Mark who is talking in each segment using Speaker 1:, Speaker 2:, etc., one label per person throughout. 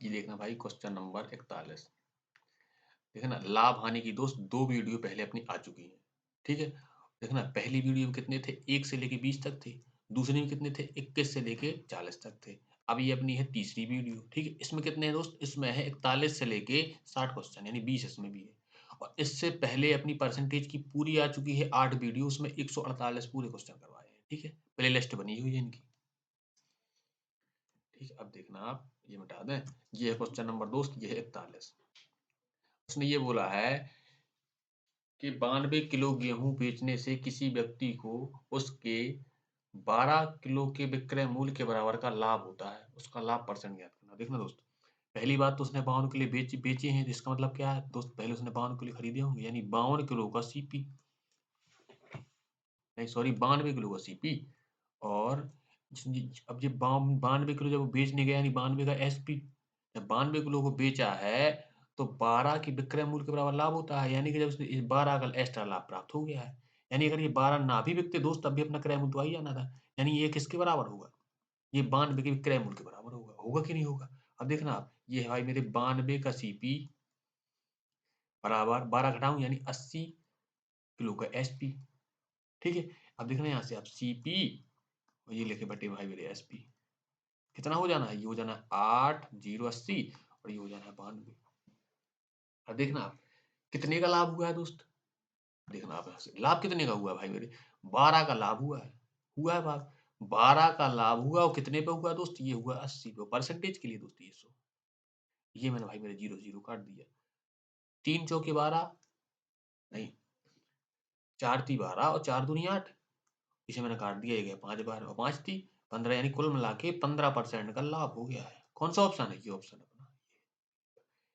Speaker 1: ये देखना भाई क्वेश्चन नंबर 41। देखना लाभ हानि की दोस्त 2 वीडियो पहले अपनी आ चुकी हैं। ठीक है? देखना पहली वीडियो में कितने थे 1 से लेके 20 तक थे। दूसरी में कितने थे 21 से लेके 40 तक थे। अब ये अपनी है तीसरी वीडियो। ठीक है? इसमें कितने हैं दोस्त? इसमें है 41 से लेके 60 क्वेश्चन यानी 20 इसमें भी है। और इससे पहले अपनी परसेंटेज की पूरी आ चुकी है 8 वीडियो उसमें 148 पूरे क्वेश्चन करवाए हैं। ठीक है? प्लेलिस्ट बनी हुई है इनकी। ठीक है? अब देखना आप ये मिटा दें। ये है क्वेश्चन नंबर दोस्त ये है 41। उसने ये बोला है कि 92 किलो गेहूं बेचने से किसी व्यक्ति को उसके 12 किलो के विक्रय मूल्य के बराबर का लाभ होता है। उसका लाभ परसेंट ज्ञात करना। देखना दोस्त, पहली बात तो उसने 52 किलो बेचे हैं, जिसका मतलब क्या है दोस्त? पहले उसने 52 किलो खरीदे होंगे यानी 52 किलो का सीपी, नहीं सॉरी 92 किलो का सीपी। और अब ये 92 किलो जब वो बेचने गया यानी 92 का एसपी। जब 92 किलो को बेचा है तो 12 की विक्रय मूल्य के बराबर लाभ होता है, यानी कि जब उसने इस 12 का एक्स्ट्रा लाभ प्राप्त हो गया है। यानी अगर ये 12 ना भी बिकते दोस्त तब भी अपना क्रय मूल्य तो आ ही जाना था। यानी ये किसके बराबर होगा? ये 92 के विक्रय मूल्य के बराबर होगा। होगा कि नहीं होगा? अब देखना आप, ये है भाई मेरे 92 का सीपी बराबर 12 घटाऊं यानी 80 किलो का एसपी। ठीक है? अब देखना यहाँ से आप सीपी और ये लेके बटे भाई मेरे एसपी। कितना हो जाना है? ये हो जाना है 8 0 80 और ये हो जाना है 92। अब देखना आप कितने का लाभ हुआ है दोस्त? देखना आप यहाँ से लाभ कितने का हुआ है भाई मेरे? 12 का लाभ हुआ है। हुआ है बात? 12 का लाभ हुआ और कितने पे हुआ दोस्त? ये हुआ 80 पे। परसेंटेज के लिए दोस्त ये सो ये मैंने भाई मेरे 0 0 काट दिया। 3 चौके 12 नहीं, 4 ती 12 और 4 दूनी 8। इसे मैंने काट दिया, ये गया 5 बार और 5 ती 15 यानी कुल मिला के 15% का लाभ हो गया है। कौन सा ऑप्शन है? ये ऑप्शन अपना।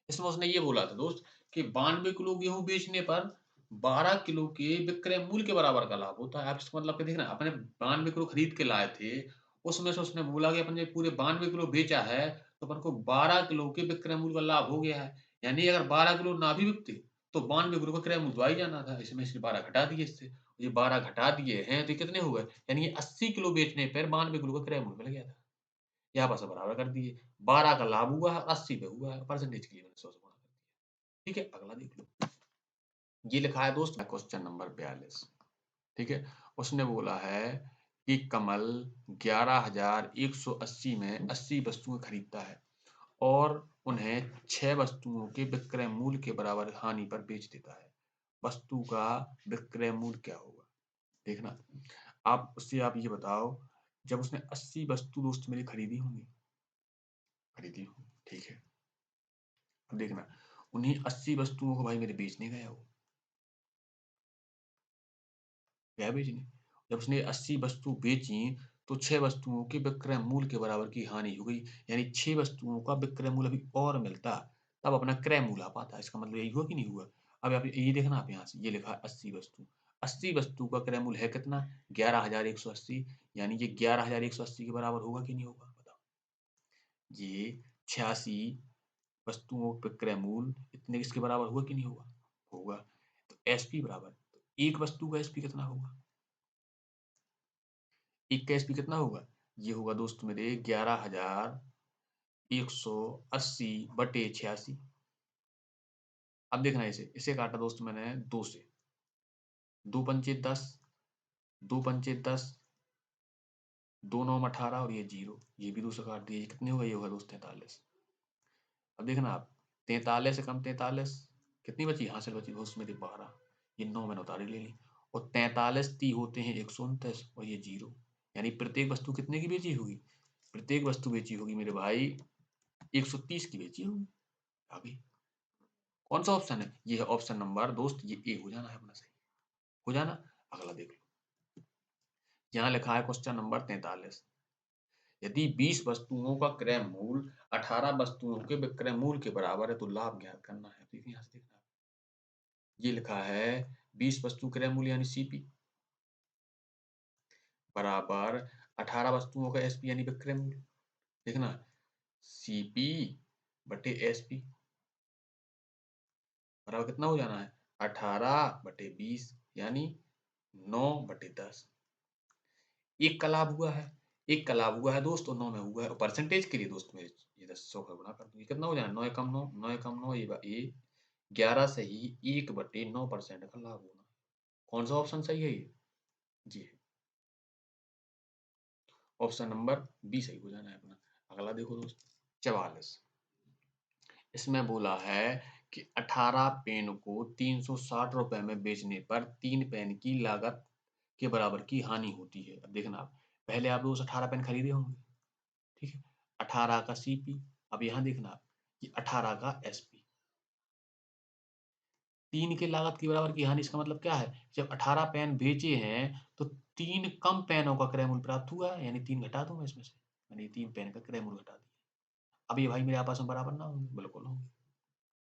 Speaker 1: इसमें उसने ये बोला था दोस्त कि 92 किलो गेहूं बेचने पर 12 किलो के विक्रय मूल्य के बराबर का लाभ होता है। आप इसका मतलब देखना, अपने 92 किलो खरीद के लाए थे, उसमें से उसने बोला कि अपन ने पूरे 92 किलो बेचा है तो अपन को 12 किलो के विक्रय मूल्य का लाभ हो गया है। यानी अगर 12 किलो ना भी बिकते तो 92 किलो का क्रय मूल्य तो आ ही जाना था। इसमें से 12 घटा दिए, इससे ये 12 घटा दिए हैं तो ये कितने हो गए? यानी ये 80 किलो बेचने पर 92 किलो का क्रय मूल्य मिल गया था। यहाँ पर से बराबर कर दिए। 12 का लाभ हुआ है और 80 पे हुआ है। परसेंटेज के लिए मैंने 100 से गुणा कर दिया। ठीक है? अगला देख लो। ये लिखा है दोस्त क्वेश्चन नंबर 42। ठीक है? उसने बोला है कि कमल 11,180 में 80 वस्तुएं खरीदता है और उन्हें 6 वस्तुओं के विक्रय मूल्य के बराबर हानि पर बेच देता है। वस्तु का विक्रय मूल्य क्या होगा? देखना, आप उससे आप ये बताओ, जब उसने 80 वस्तु दोस्त मेरी खरीदी होंगी, खरीदी होंगी, ठीक है? अब देखना, उन्हीं 80 वस्तुओं को भाई मेरे बेचने गया वो, गया बेचने। जब उसने 80 वस्तु बेची तो 6 वस्तुओं के विक्रय मूल्य के बराबर की हानि हो गई। यानी 6 वस्तुओं का विक्रय मूल्य अभी और मिलता तब अपना क्रय मूल्य आ पाता। इसका मतलब यही हुआ कि नहीं हुआ? अब आप ये देखना, आप यहाँ से ये लिखा है 80 वस्तु। 80 वस्तु का क्रय मूल्य है कितना? 11,180। यानी ये 11,180 के बराबर होगा कि नहीं होगा? बताओ। ये 86 वस्तुओं का विक्रय मूल्य इतने इसके बराबर हुआ कि नहीं हुआ? होगा। तो एसपी बराबर, तो एक वस्तु का एसपी कितना होगा? एक का एसपी कितना होगा? ये होगा दोस्त मेरे 11,180 बटे 86। अब देखना, इसे इसे काटा दोस्त मैंने 2 से। 2 पंचे 10, 2 पंचे 10, 2 9 18 और ये 0, ये भी 2 से काट दिया। ये कितने होगा? ये होगा दोस्त 43। अब देखना आप, 43 से कम 43 कितनी बची? हासिल बची दोस्त मेरी 12। ये 9 मैंने उतारी ले ली। और 43 ती होते हैं 129 और ये 0। यानी प्रत्येक वस्तु कितने की बेची होगी? प्रत्येक वस्तु बेची होगी मेरे भाई 130 की बेची होगी। अभी कौन सा ऑप्शन है? ये है ऑप्शन नंबर दोस्त ये ए हो जाना है अपना सही। हो जाना। अगला देख लो, यहाँ लिखा है क्वेश्चन नंबर 43। यदि 20 वस्तुओं का क्रय मूल्य 18 वस्तुओं के विक्रय मूल्य के बराबर है तो लाभ ज्ञात करना है। देखिए यहाँ से देखना, ये लिखा है 20 वस्तु क्रय मूल्य यानी सीपी बराबर 18 वस्तुओं का एसपी यानी विक्रय मूल्य। देखना, सीपी बटे एसपी बराबर कितना हो जाना है? 18 बटे 20 यानी 9 बटे 10। एक का लाभ हुआ है, 1 का लाभ हुआ है दोस्त और 9 में हुआ है, और परसेंटेज के लिए दोस्त मेरे ये 100 का गुणा कर दूँ, ये कितना हो जाए 9 एकम 9, 9 एकम 9 ये 11 से ही 1/9% का लाभ होना। कौन-सा ऑप्शन सही है ये? जी, ऑप्शन नंबर बी सही हो जाना है अपना। अगला देखो दोस्त 44, इसमें बोला है कि 18 पेन को 360 रुपए में बेचने पर 3 पेन की लागत के बराबर की हानि होती है। अब देखना आप, पहले आप दोस्त 18 पेन खरीदे होंगे, ठीक है? 18 का सीपी, अब यहाँ देखना आप, कि 18 का एसपी। 3 के लागत के बराबर की हानि, इसका मतलब क्या है? जब 18 पेन बेचे हैं, तो 3 कम पेनों का क्रय मूल्य प्राप्त हुआ है, यानी 3 घटा दूँ मैं इसमें से? मैंने 3 पेन का क्रय मूल्य घटा दिया। अब ये भाई मेरे आपस में बराबर ना होंगे? बिल्कुल होंगे,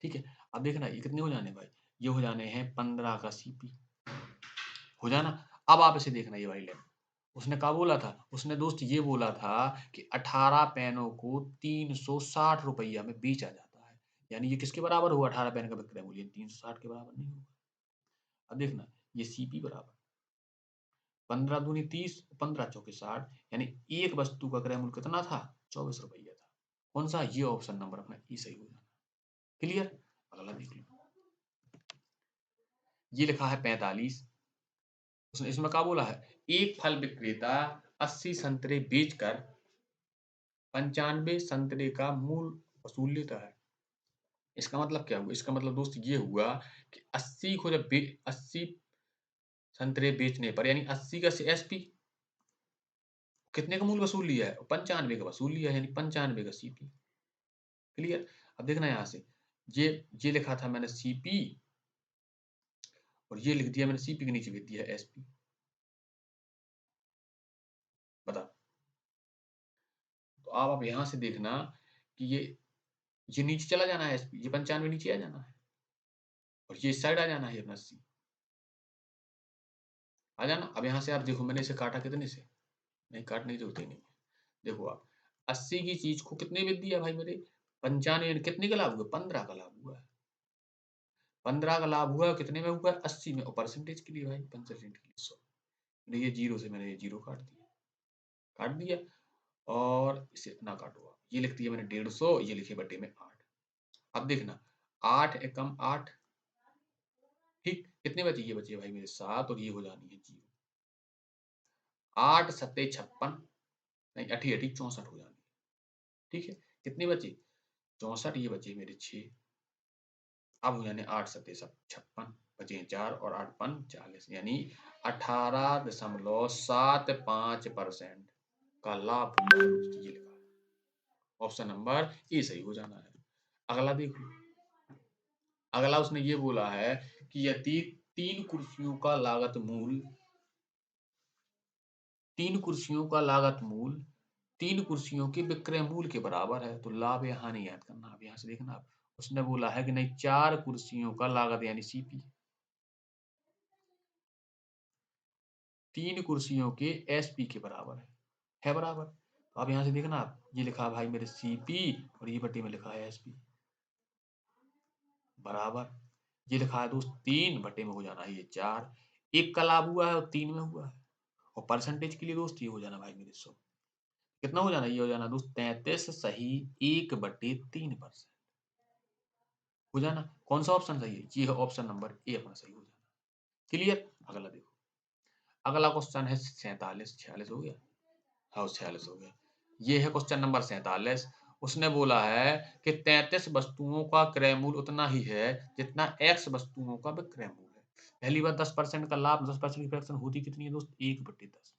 Speaker 1: ठीक है? अब देखना ये कितने हो जाने भाई? ये हो जाने हैं 15 का सीपी, हो जाना? अब आप इसे देखना ये वाली लाइन, उसने क्या बोला था? उसने दोस्त ये बोला था कि 18 पेनों को 360 रुपया में बेचा जाता है। यानी ये किसके बराबर हुआ 18 पेन का विक्रय मूल्य? 360 के बराबर नहीं होगा। अब देखना ये सीपी बराबर 15 दूनी 30, 15 चौके 60, यानी एक वस्तु का क्रय मूल्य कितना था? 24 रुपया था। कौन सा? ये ऑप्शन नंबर अपना ई सही हो जाना। क्लियर? अगला देख लो। ये लिखा है 45, उसने इसमें क्या बोला है? एक फल विक्रेता 80 संतरे बेचकर 95 संतरे का मूल वसूल लेता है। इसका मतलब क्या हुआ? इसका मतलब दोस्त ये हुआ कि 80 को जब 80 संतरे बेचने पर, यानी 80 का एसपी कितने का मूल वसूल लिया है? 95 का वसूल लिया है, यानी 95 का सीपी। क्लियर? अब देखना यहाँ से, ये लिखा था मैंने सीपी, और ये लिख दिया मैंने सीपी के नीचे लिख दिया एसपी। बता, तो अब यहाँ से देखना कि ये नीचे चला जाना है एसपी, ये 95 नीचे आ जाना है, और ये इस साइड आ जाना है अपना 80, आ जाना। अब यहाँ से आप देखो मैंने इसे काटा कितने से? नहीं, काटने की जरूरत ही नहीं है। देखो आप, 80 की चीज को कितने में दिया भाई मेरे? 95, यानी कितने का लाभ हुआ? 15 का लाभ हुआ है। 15 का लाभ हुआ, कितने में हुआ? 80 में, और परसेंटेज के लिए भाई, परसेंटेज के लिए 100। ये जीरो से मैंने ये जीरो काट दिया, काट दिया, और इसे ना काटो आप, ये लिख दिया मैंने 150, ये लिखे बटे में 8। अब देखना 8 एकम 8, ठीक, कितने बचे? ये बचे भाई मेरे 7, और ये हो जानी है जीरो। 8 सत्ते 56, नहीं अठी अठी 64 हो जानी है, ठीक है? कितने बचे? 64, ये बचे मेरे 6। अब हो जाने 8 सत्ते 56, बचे 4, और 8 पन 40, यानी 18.75% का लाभ हुआ है दोस्तों, ये लिखा है। ऑप्शन नंबर ए सही हो जाना है। अगला देखो, अगला उसने ये बोला है कि यदि 3 कुर्सियों का लागत मूल 3 कुर्सियों का लागत मूल 3 कुर्सियों के विक्रय मूल्य के बराबर है, तो लाभ या हानि याद करना। अब यहाँ से देखना आप, उसने बोला है कि नहीं 4 कुर्सियों का लागत यानी सीपी 3 कुर्सियों के एसपी के बराबर है बराबर। तो अब यहाँ से देखना आप, ये लिखा है भाई मेरे सीपी, और ये बटे में लिखा है एसपी बराबर, ये लिखा है दोस्त 3 बटे में हो जाना है ये 4, 1 का लाभ हुआ है और 3 में हुआ है, और परसेंटेज के लिए दोस्त ये हो जाना भाई मेरे 100। कितना हो जाना? ये हो जाना दोस्त 33 सही 1/3% हो जाना। कौन सा ऑप्शन सही है? ये है ऑप्शन नंबर ए अपना सही हो जाना। क्लियर? अगला देखो, अगला क्वेश्चन है 47, 46 हो गया? हाँ 46 हो गया। ये है क्वेश्चन नंबर 47, उसने बोला है कि 33 वस्तुओं का क्रय मूल्य उतना ही है जितना एक्स वस्तुओं का विक्रय मूल्य है। पहली बात 10% का लाभ, 10% की फ्रैक्शन होती कितनी है दोस्त? 1/10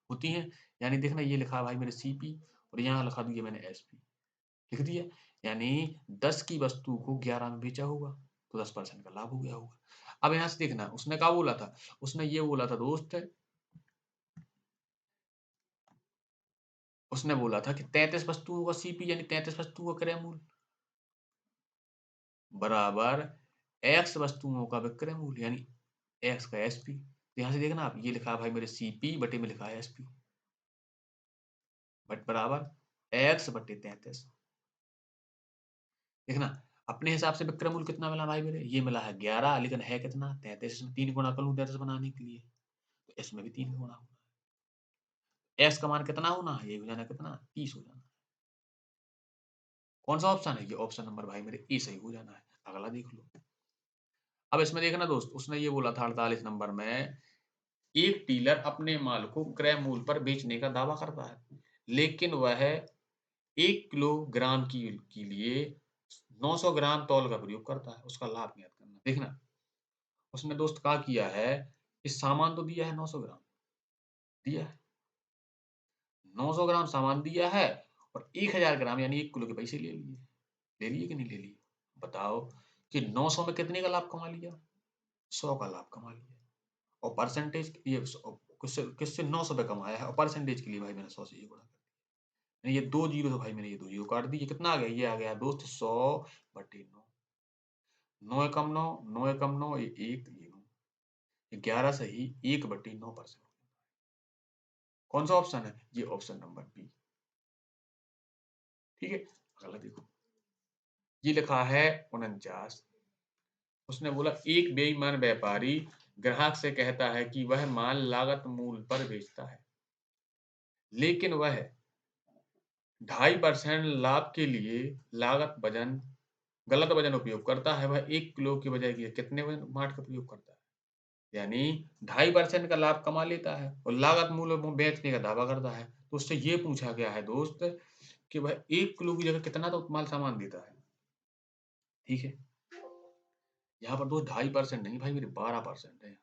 Speaker 1: होती है। यानी देखना ये लिखा है भाई मेरे सीपी, और यहाँ लिखा दिया मैंने एसपी, लिख दिया, यानी 10 की वस्तु को 11 में बेचा होगा, तो 10% का लाभ हो गया होगा। अब यहाँ से देखना उसने क्या बोला था? उसने ये बोला था दोस्त, उसने बोला था कि 33 वस्तुओं का सीपी, यानी 33 वस्तुओं का क्रय मूल्य बराबर एक्स वस्तुओं का विक्रय मूल्य, यानी एक्स का एसपी। तो यहाँ से देखना आप, ये लिखा है भाई मेरे सीपी बटे में लिखा है एसपी, बट बराबर एक्स बटे 33। देखना अपने हिसाब से विक्रय मूल्य कितना मिला भाई मेरे? ये मिला है 11, लेकिन है कितना? 33। इसमें 3 गुणा कर लूं 33 बनाने के लिए, तो इसमें भी 3 गुणा होगा। एस का मान कितना होना है? ये हो जाना कितना? 30 हो जाना। कौन सा ऑप्शन है? ये ऑप्शन नंबर भाई मेरे ए सही हो जाना है। अगला देख लो। अब इसमें देखना दोस्त, उसने ये बोला था 48 नंबर में, एक डीलर अपने माल को क्रय मूल्य पर बेचने का दावा करता है, लेकिन वह 1 किलोग्राम के लिए 900 ग्राम तौल का प्रयोग करता है। उसका लाभ ज्ञात करना। देखना, उसने दोस्त क्या किया है, इस सामान तो दिया है 900 ग्राम, दिया है। 900 ग्राम सामान दिया है और 1000 ग्राम यानी 1 किलो के पैसे ले लिए। ले लिए कि नहीं ले लिए? बताओ कि 900 में कितने का लाभ कमा लिया? 100 का लाभ कमा लिया। और परसेंटेज ये किससे किससे 900 पे कमाया है और परसेंटेज के लिए भाई मैंने 100 से ये गुणा कर दिया। ये 2 जीरो तो भाई मैंने ये 2 जीरो काट दी। ये कितना आ गया? ये आ गया दोस्त 100/9। 9 एकम 9, 9 एकम 9, ये 1, ये 9। ये 11 सही 1/9%। कौन सा ऑप्शन है? ये ऑप्शन नंबर बी। ठीक है, अगला देखो। ये लिखा है 49। उसने बोला एक बेईमान व्यापारी ग्राहक से कहता है कि वह माल लागत मूल्य पर बेचता है, लेकिन वह 2.5% लाभ के लिए लागत वजन गलत वजन उपयोग करता है। वह 1 किलो की बजाय ये कितने वजन माट का प्रयोग करता है? यानी 2.5% का लाभ कमा लेता है और लागत मूल्य वो बेचने का दावा करता है। तो उससे ये पूछा गया है दोस्त कि वह 1 किलो की जगह कितना तो माल सामान देता है। ठीक है? यहाँ पर दोस्त 2.5% नहीं भाई मेरे 12% है।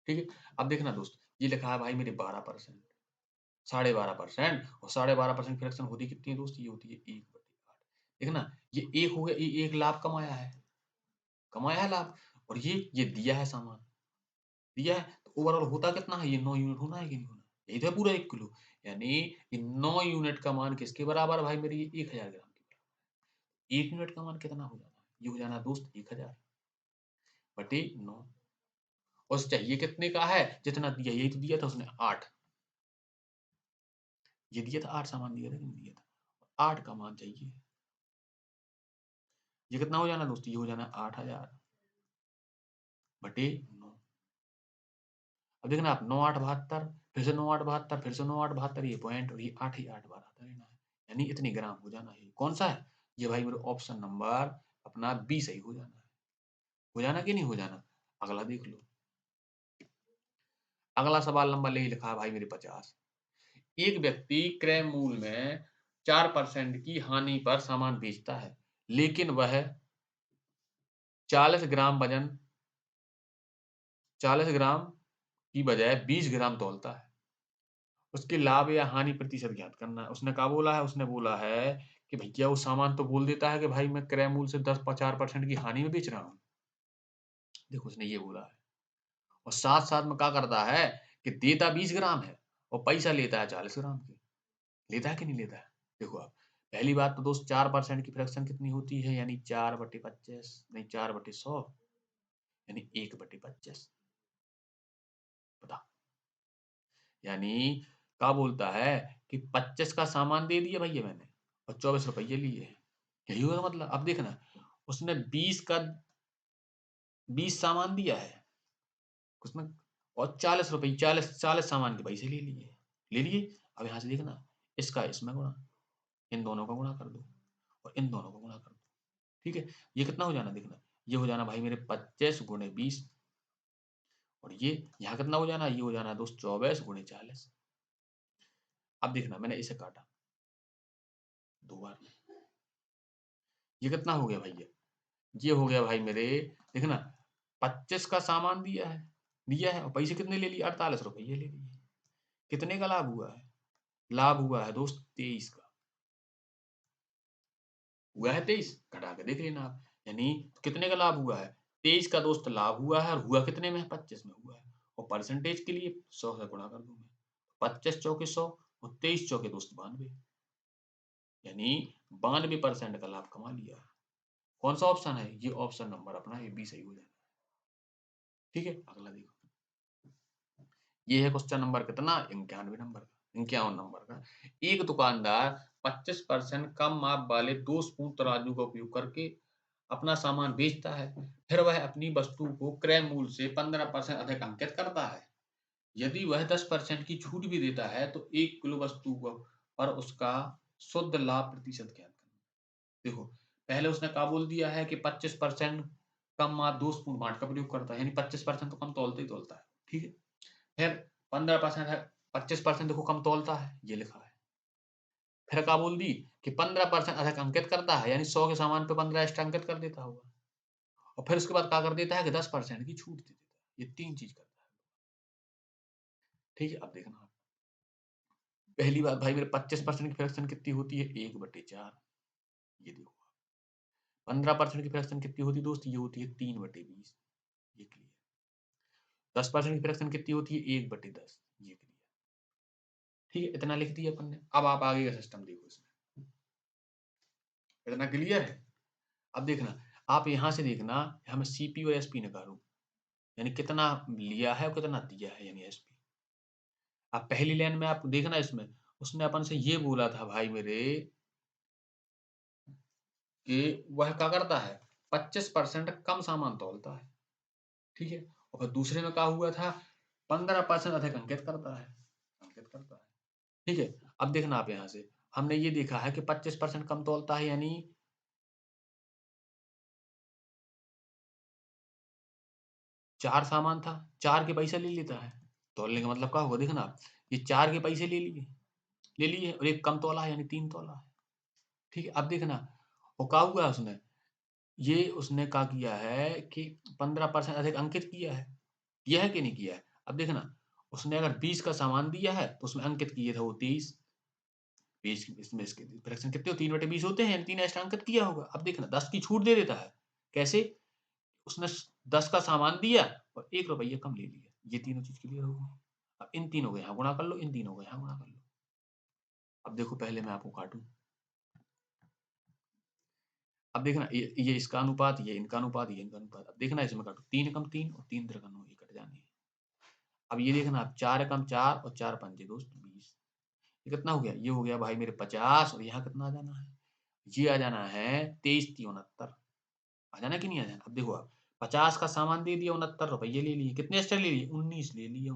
Speaker 1: ठीक है? अब देखना दोस्त, ये लिखा है भाई मेरे 12%, 12.5% और 12.5% फ्रैक्शन होती कितनी है दोस्त? ये होती है 1/8। देखना, ये 1 हो गया, ये 1 लाभ कमाया है लाभ, और ये दिया है सामान, दिया है, तो ओवरऑल होता कितना है? ये 9 यूनिट होना है कि नहीं होना? यही तो है पूरा 1 किलो। यानी ये 9 यूनिट का मान किसके बराबर है भाई मेरे? ये 1000 ग्राम के बराबर। 1 यूनिट का मान कितना हो जाना है? ये हो जाना है दोस्त 1000/9। और चाहिए कितने का है? जितना दिया, यही तो दिया था उसने 8। ये दिया था 8 सामान दिया था कि नहीं दिया था? 8 का मान चाहिए। ये कितना हो जाना दोस्त? ये हो जाना 8000/9। अब देखना आप 9 8 72, फिर से 9 8 72, फिर से 9 8 72, ये पॉइंट और ये 8 ही 8 बार आता रहना है। यानी इतनी ग्राम हो जाना है। कौन सा है? ये भाई मेरे ऑप्शन नंबर अपना बी सही हो जाना है। हो जाना कि नहीं हो जाना? अगला देख लो। अगला सवाल नंबर ले लिखा है भाई मेरे 50। एक व्यक्ति क्रय मूल्य में 4% की हानि पर सामान बेचता है, लेकिन वह 40 ग्राम वजन 40 ग्राम की बजाय 20 ग्राम तौलता है। उसके लाभ या हानि प्रतिशत ज्ञात करना है। उसने क्या बोला है? उसने बोला है कि भैया वो सामान तो बोल देता है कि भाई मैं क्रय मूल्य से 10 4% की हानि में बेच रहा हूँ। देखो उसने ये बोला है और साथ-साथ में क्या करता है कि देता 20 ग्राम है और पैसा लेता है 40 ग्राम की। लेता है कि नहीं लेता है? देखो आप, पहली बात तो दोस्त 4% की फ्रैक्शन कितनी होती है? यानी 4/25 नहीं 4/100 यानी 1/25। बताओ। यानी क्या बोलता है कि 25 का सामान दे दिया भैया मैंने और 24 रुपये लिए। यही हुआ मतलब। अब देखना, उसने 20 सामान दिया है उसमें और 40 रुपये 40 सामान के पैसे ले लिए। अब यहाँ से देखना, इसका इसमें गुणा, इन दोनों का गुणा कर दो और इन दोनों का गुणा कर दो। ठीक है, ये कितना हो जाना? देखना, ये हो जाना भाई मेरे 25 गुणे 20 और ये यहाँ कितना हो जाना? ये हो जाना दोस्त 24 गुणे 40। अब देखना, मैंने इसे काटा 2 बार में, ये कितना हो गया भैया? ये हो गया भाई मेरे, देखना 25 का सामान दिया है और पैसे कितने ले लिए? 48 रुपये ले लिए। कितने का लाभ हुआ है? लाभ हुआ है दोस्त 23 का। हुआ है 23, घटा के देख लेना आप। यानी कितने का लाभ हुआ है? 23 का दोस्त लाभ हुआ है और हुआ कितने में? 25 में हुआ है। और परसेंटेज के लिए 100 से गुणा कर दूं मैं। 25 चौके 100 और 23 चौके दोस्त 92, यानी 92% का लाभ कमा लिया। कौन सा ऑप्शन है? ये ऑप्शन नंबर अपना ये बी सही हो जाना। ठीक है, अगला देखो। ये है क्वेश्चन नंबर कितना? 51 नंबर का। एक दुकानदार 25% कम माप वाले 2 स्पून तराजू का उपयोग करके अपना सामान बेचता है। फिर वह अपनी वस्तु को क्रय मूल्य से 15% अधिक अंकित करता है। यदि वह 10% की छूट भी देता है तो 1 किलो वस्तु पर उसका शुद्ध लाभ प्रतिशत ज्ञात करना। देखो, पहले उसने क्या बोल दिया है कि 25% कम दोष पूर्ण पाठ का प्रयोग करता है, यानी 25% तो कम तौलता ही तौलता है, ठीक है। फिर 15% है, 25% देखो कम तौलता है, ये लिखा है। फिर क्या बोल दी कि 15% अधिक अंकित करता है, यानी 100 के सामान पे 15 एक्स्ट्रा अंकित कर देता होगा। और फिर उसके बाद क्या कर देता है कि 10% की छूट दे देता है। ये 3 चीज़ करता है। ठीक है, अब देखना आप। पहली बात भाई मेरे 25% की फ्रैक्शन कितनी होती है? 1/4। ये देखो। 15% की फ्रैक्शन कितनी होती है दोस्त? ये होती है 3/20। ये क्लियर। 10% की फ्रैक्शन कितनी होती है? 1/10। ये क्लियर। ठीक है, इतना लिख दिया अपन ने। अब आप आगे का सिस्टम देखो इसमें। इतना क्लियर है? अब देखना, आप यहाँ से देखना, हमें सीपी और एसपी निकालो। यानी कितना लिया है और कितना दिया है, यानी एसपी। अब पहली लाइन में आप देखना इसमें, उसने अपन से ये बोला था भाई मेरे कि वह क्या करता है? 25% कम सामान तौलता है। ठीक है? और फिर दूसरे में क्या हुआ था? 15% अधिक अंकित करता है। अंकित करता है। ठीक है? अब देखना आप यहाँ से, हमने ये देखा है कि 25% कम तौलता है, यानी 4 सामान था, 4 के पैसे ले लेता है। तौलने का मतलब क्या हुआ? देखना आप, ये 4 के पैसे ले लिए और एक कम तौला है, यानी 3 तौला है। ठीक है? अब देखना, वो क्या हुआ उसने? ये उसने क्या किया है कि 15% अधिक अंकित किया है कि नहीं किया है? अब देखना, उसने अगर 20 का सामान दिया है तो उसमें अंकित किए थे वो 30। 20 इसमें इसके फ्रैक्शन कितने 3/20 होते हैं, 3 एक्स्ट्रा अंकित किया होगा। अब देखना 10 की छूट दे देता है। कैसे? उसने 10 का सामान दिया और 1 रुपया कम ले लिया। ये तीनों चीज़ क्लियर हो गई। अब इन तीनों को यहाँ गुणा कर लो, इन तीनों को यहाँ गुणा कर लो। अब देखो, पहले मैं आपको काटूँ। अब देखना, ये इसका अनुपात, ये इनका अनुपात, ये इनका अनुपात। अब देखना इसमें काटो, 3 एकम 3 और 3 त्रिका 9, ये कट जाने हैं। अब ये देखना आप, 4 एकम 4 और 4 पंजे दोस्त 20। ये कितना हो गया? ये हो गया भाई मेरे 50, और यहाँ कितना आ जाना है? ये आ जाना है 23 × 69। आ जाना कि नहीं आ जाना? अब देखो आप, 50 का सामान दे दिया, 69 रुपये ले लिए। कितने एक्स्ट्रा ले लिए? 19 ले लिए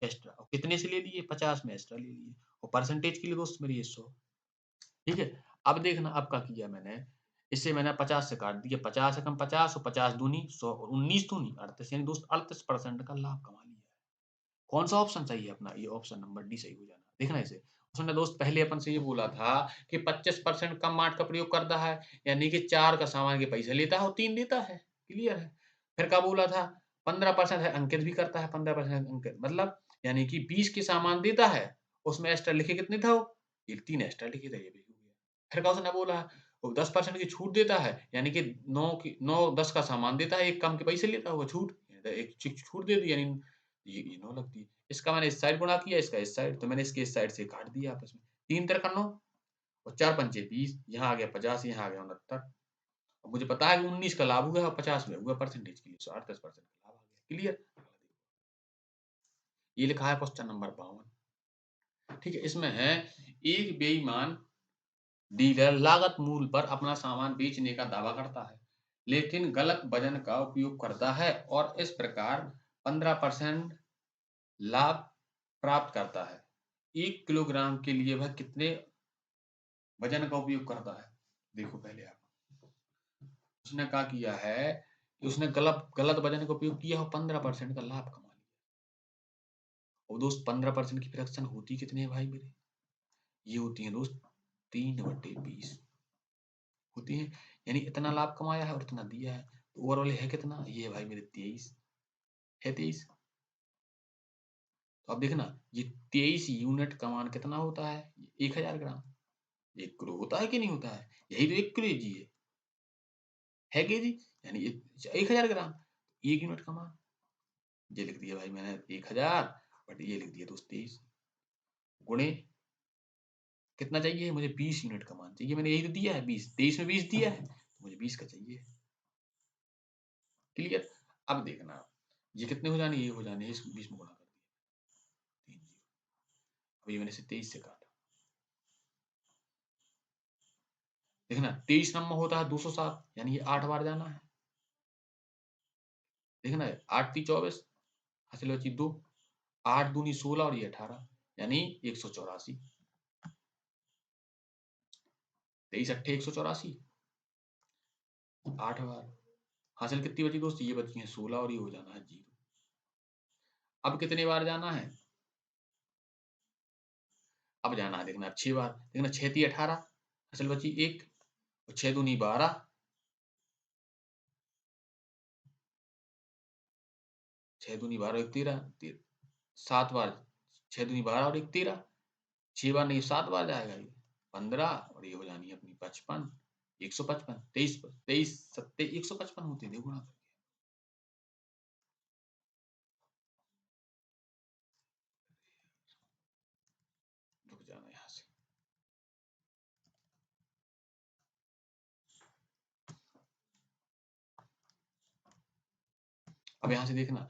Speaker 1: एक्स्ट्रा। और कितने से ले लिए? 50 में एक्स्ट्रा ले लिए। और परसेंटेज के लिए दोस्त मेरी ये 100। ठीक है? अब देखना अब क्या किया मैंने, इससे मैंने 50 से काट दिया। 50 एकम 50 और 50 दूनी 100 और 19 दूनी 38, यानी दोस्त 38% का लाभ कमा लिया है। कौन सा ऑप्शन सही है अपना? ये ऑप्शन नंबर डी सही हो जाना। देखना इसे, उसने दोस्त पहले अपन से ये बोला था कि 25% कम मार्ट का प्रयोग करता है, यानी कि 4 का सामान के पैसे लेता है और 3 देता है। क्लियर है? फिर क्या बोला था? 15% है, अंकित भी करता है। 15% अंकित मतलब यानी कि 20 के सामान देता है, उसमें एक्स्ट्रा लिखे कितने था वो? ये 3 एक्स्ट्रा लिखे थे, ये भी हो गया। फिर क्या उसने बोला? वो 10% की छूट देता है, यानी कि 9 10 का सामान देता है, 1 कम के पैसे लेता है वो छूट। एक छूट दे दी, यानी ये 9 लग दी। इसका मैंने इस साइड गुणा किया, इसका इस साइड, तो मैंने इसके इस साइड से काट दिया आपस में। 3 त्रिका 9 और 4 पंचे 20, यहाँ आ गया 50, यहाँ आ गया 69। अब मुझे पता है कि 19 का लाभ हुआ और 50 में हुआ परसेंटेज के लिए, 38% का लाभ आ गया। क्लियर? ये लिखा है क्वेश्चन नंबर 52। ठीक है, इसमें है, एक बेईमान डीलर लागत मूल्य पर अपना सामान बेचने का दावा करता है, लेकिन गलत वजन का उपयोग करता है और इस प्रकार 15% लाभ प्राप्त करता है। 1 किलोग्राम के लिए वह कितने वजन का उपयोग करता है? देखो पहले आप, उसने क्या किया है कि उसने गलत गलत वजन का उपयोग किया और 15% का लाभ कमा लिया। और दोस्त 15% की फ्रैक्शन होती कितनी है भाई मेरे? ये होती है दोस्त 3/20 होती है, यानी इतना लाभ कमाया है और इतना दिया है। तो ओवरऑल है कितना? ये है भाई मेरे 23 है 23। तो अब देखना, ये 23 यूनिट का मान कितना होता है? 1000 ग्राम। 1 किलो होता है कि नहीं होता है? यही तो 1 किलो जी है कि जी? यानी ये 1000 ग्राम, 1 यूनिट का मान। ये लिख दिया भाई मैंने 1000, बट ये लिख दिया दोस्त 23 गुणे कितना चाहिए मुझे? 20 यूनिट का मान चाहिए। मैंने यही तो दिया है 20, 23 में 20 दिया है, तो मुझे 20 का चाहिए। क्लियर? अब देखना आप, ये कितने हो जाने? ये हो जाने, इस 20 में गुणा कर दिया 3 जीरो। अब ये मैंने इसे 23 से काटा। देखना 23 नंबर होता है 207, यानी ये 8 बार जाना है। देखना 8 × 3 = 24, हासिल बची 2। 8 दूनी 16 और ये 18 यानी 184। 23 अट्ठे 184, 8 बार। हासिल कितनी बची दोस्त? ये बची है 16 और ये हो जाना है 0। अब कितने बार जाना है? अब जाना है देखना 6 बार। देखना 6 × 18, हासिल बची 1 और 6 दूनी 12, 6 दूनी 12 1 13, 7 बार। 6 दूनी 12 और 1 13, 6 बार नहीं 7 बार जाएगा ये 15 और ये हो जानी है अपनी 55, 155। 23 23 सत्ते 155 होते देखो ना। रुक जाना यहाँ से। अब यहाँ से देखना,